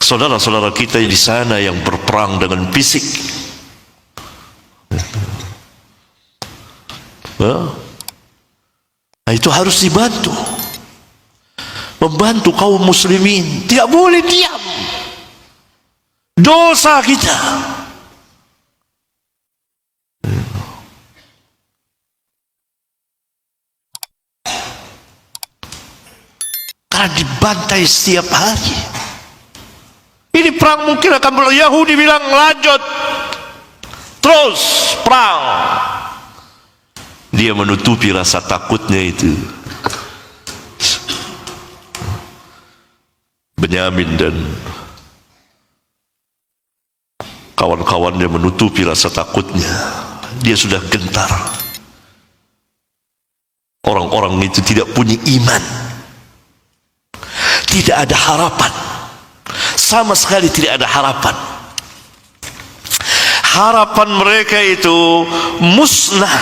saudara-saudara kita di sana yang berperang dengan fisik. Nah, itu harus dibantu. Membantu kaum muslimin. Tidak boleh diam. Dosa kita. Karena dibantai setiap hari. Ini perang mungkin akan berlangsung. Yahudi bilang lanjut. Terus perang. Dia menutupi rasa takutnya itu. Benyamin dan kawan-kawannya menutupi rasa takutnya. Dia sudah gentar. Orang-orang itu tidak punya iman. Tidak ada harapan. Sama sekali tidak ada harapan. Harapan mereka itu musnah.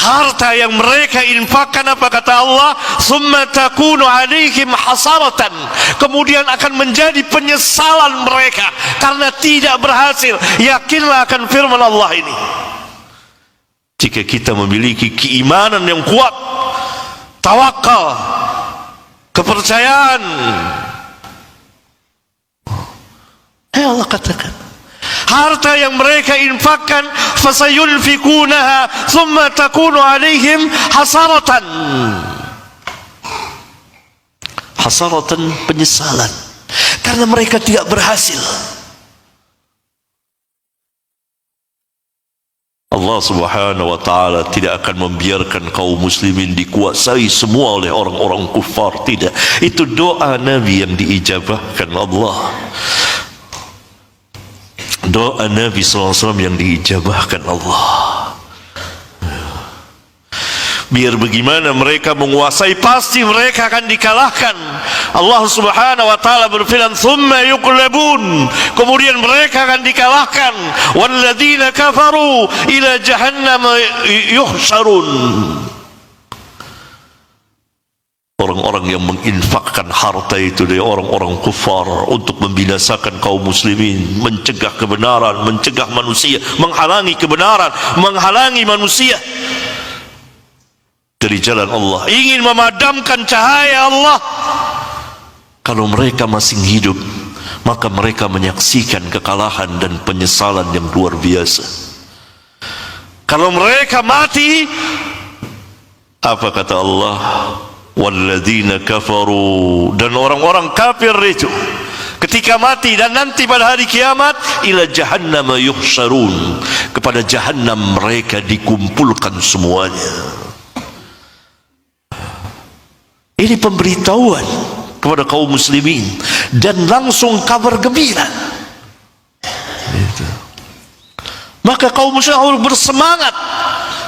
Harta yang mereka infakkan, apa kata Allah, summa takunu alaihim hasaratan, kemudian akan menjadi penyesalan mereka karena tidak berhasil. Yakinlah akan firman Allah ini. Jika kita memiliki keimanan yang kuat, tawakal, kepercayaan, Allah katakan, harta yang mereka infakkan, fasayunfikunaha thumma takunu alaihim hasaratan. Hasaratan, penyesalan, karena mereka tidak berhasil. Allah subhanahu wa ta'ala tidak akan membiarkan kaum muslimin dikuasai semua oleh orang-orang kufar. Tidak. Itu doa Nabi yang diijabahkan Allah. Doa Nabi SAW yang diijabahkan Allah. Biar bagaimana mereka menguasai, pasti mereka akan dikalahkan. Allah subhanahu wa ta'ala berfirman, thumma yuqlabun, kemudian mereka akan dikalahkan. Walladzina kafaru ila jahannam yuhsyarun. Orang-orang yang menginfakkan harta itu dari orang-orang kufar untuk membinasakan kaum muslimin, mencegah kebenaran, mencegah manusia, menghalangi kebenaran, menghalangi manusia dari jalan Allah, ingin memadamkan cahaya Allah. Kalau mereka masih hidup, maka mereka menyaksikan kekalahan dan penyesalan yang luar biasa. Kalau mereka mati, apa kata Allah? Walladzina kafaru, dan orang-orang kafir itu ketika mati dan nanti pada hari kiamat, ila jahannam yuhsyarun, kepada jahannam mereka dikumpulkan semuanya. Ini pemberitahuan kepada kaum muslimin dan langsung kabar gembira. Maka kaum muslimin harus bersemangat.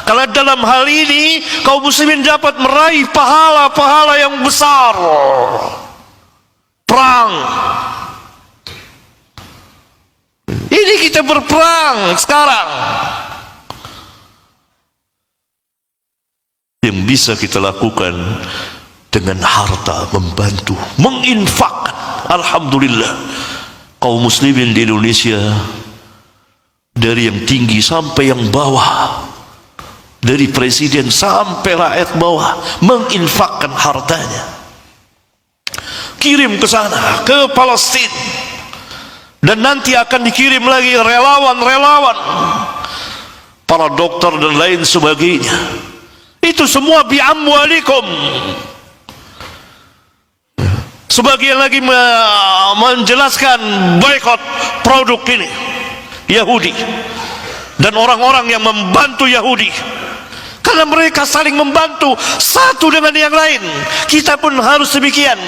Kalau dalam hal ini kaum muslimin dapat meraih pahala-pahala yang besar. Perang. Ini kita berperang sekarang. Yang bisa kita lakukan dengan harta, membantu, menginfakkan. Alhamdulillah, kaum muslimin di Indonesia, dari yang tinggi sampai yang bawah, dari presiden sampai rakyat bawah, menginfakkan hartanya, kirim ke sana, ke Palestina, dan nanti akan dikirim lagi relawan-relawan, para dokter dan lain sebagainya. Itu semua bi'amwalikum. Sebagian lagi menjelaskan boikot produk ini Yahudi dan orang-orang yang membantu Yahudi, karena mereka saling membantu satu dengan yang lain. Kita pun harus demikian.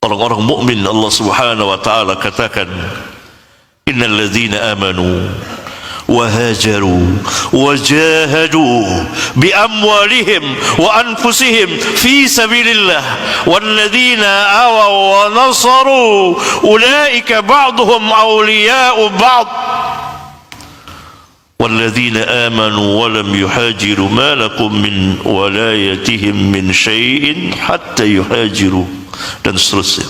Orang-orang mukmin, Allah subhanahu wa ta'ala katakan, innal ladzina amanu وهاجروا وجاهدوا بأموالهم وأنفسهم في سبيل الله والذين آووا ونصروا أولئك بعضهم أولياء بعض والذين آمنوا ولم يهاجروا ما لكم من ولايتهم من شيء حتى يهاجروا dan seterusnya.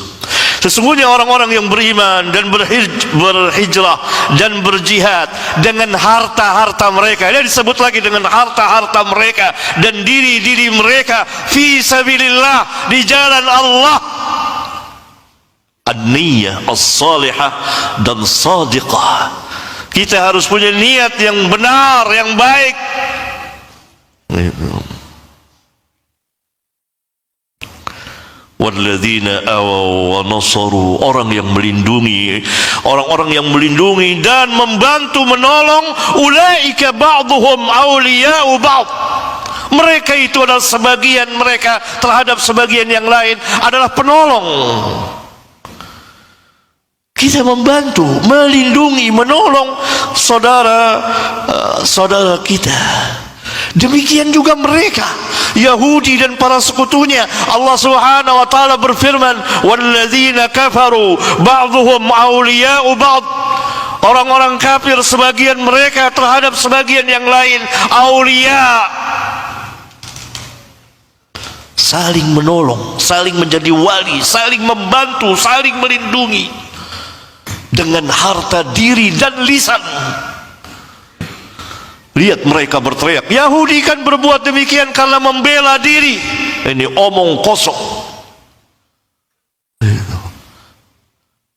Sesungguhnya orang-orang yang beriman dan berhijrah dan berjihad dengan harta-harta mereka, dia disebut lagi dengan harta-harta mereka dan diri-diri mereka fi sabilillah, di jalan Allah. An-niyah as-salihah dan sadiqah. Kita harus punya niat yang benar, yang baik. Walladzina awaw wa nasaru, orang yang melindungi, orang-orang yang melindungi dan membantu menolong, ulaika ba'dhum awliya'u ba'd. Mereka itu adalah sebagian mereka terhadap sebagian yang lain adalah penolong. Kita membantu, melindungi, menolong saudara-saudara kita. Demikian juga mereka Yahudi dan para sekutunya. Allah Subhanahu wa taala berfirman, "Walladzina kafaru ba'dhuhum awliya'u ba'd." Orang-orang kafir sebagian mereka terhadap sebagian yang lain aulia. Saling menolong, saling menjadi wali, saling membantu, saling melindungi dengan harta diri dan lisan. Lihat mereka berteriak. Yahudi kan berbuat demikian karena membela diri. Ini omong kosong.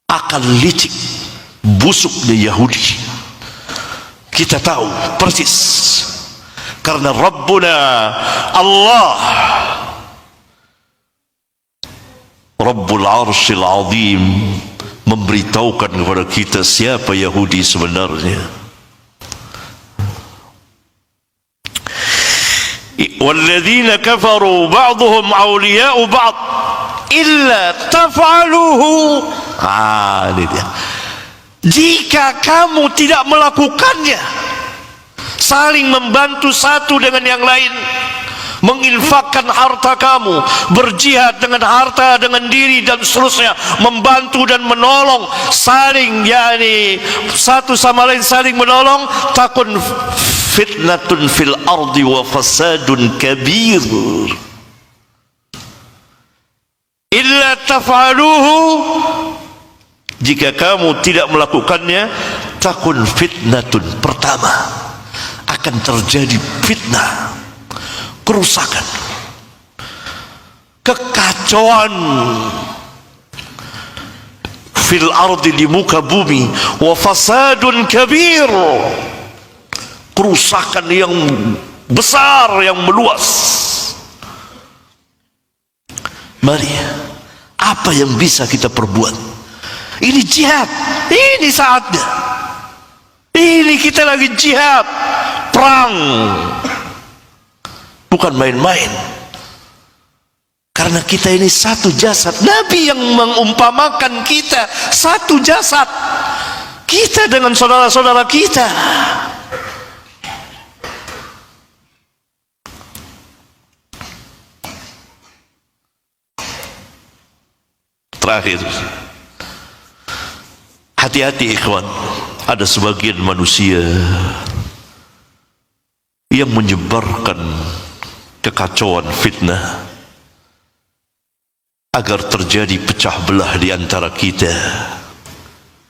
Akal licik, busuknya Yahudi. Kita tahu persis. Karena Rabbuna Allah, Rabbul Arshil Azim, memberitahukan kepada kita siapa Yahudi sebenarnya. Walladzina kafaru ba'dhum awliya'u ba'd illa taf'aluhu. Ini dia. Jika kamu tidak melakukannya, saling membantu satu dengan yang lain, menginfakkan harta kamu, berjihad dengan harta, dengan diri dan seterusnya, membantu dan menolong, saling satu sama lain saling menolong, takun fitnatun fil ardi wa fasadun kabir. Illa taf'aluhu, jika kamu tidak melakukannya, takun fitnatun, pertama akan terjadi fitnah, kerusakan, kekacauan fil ardi, di muka bumi, wa fasadun kabir, kerusakan yang besar, yang meluas. Mari, apa yang bisa kita perbuat? Ini jihad, ini saatnya. Ini kita lagi jihad, perang, bukan main-main. Karena kita ini satu jasad. Nabi yang mengumpamakan kita satu jasad, kita dengan saudara-saudara kita. Terakhir, hati-hati ikhwan, ada sebagian manusia yang menyebarkan kekacauan, fitnah, agar terjadi pecah belah di antara kita,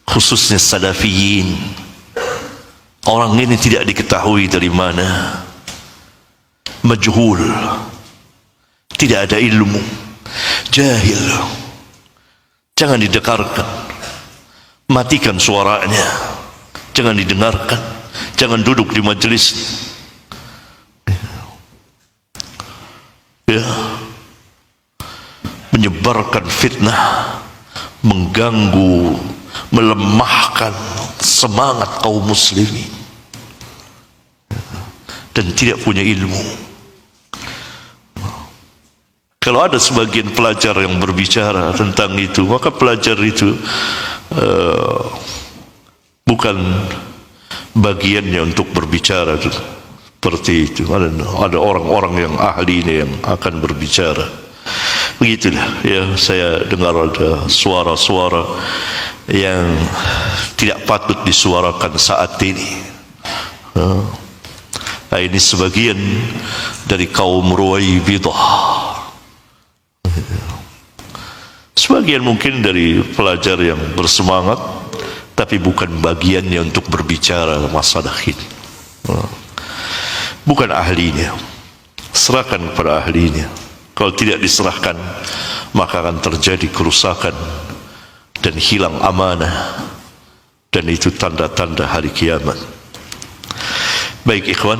khususnya salafiyin. Orang ini tidak diketahui dari mana, majhul, tidak ada ilmu, jahil. Jangan didengarkan, matikan suaranya, jangan didengarkan, jangan duduk di majelis. Ya, menyebarkan fitnah, mengganggu, melemahkan semangat kaum muslimin, dan tidak punya ilmu. Kalau ada sebagian pelajar yang berbicara tentang itu, maka pelajar itu bukan bagiannya untuk berbicara itu. Seperti itu. Ada orang-orang yang ahlinya yang akan berbicara. Begitulah ya, saya dengar ada suara-suara yang tidak patut disuarakan saat ini. Nah, ini sebagian dari kaum Ruwaibidah. Sebagian mungkin dari pelajar yang bersemangat, tapi bukan bagiannya untuk berbicara masalah ini. Bukan ahlinya. Serahkan kepada ahlinya. Kalau tidak diserahkan, maka akan terjadi kerusakan dan hilang amanah, dan itu tanda-tanda hari kiamat. Baik ikhwan,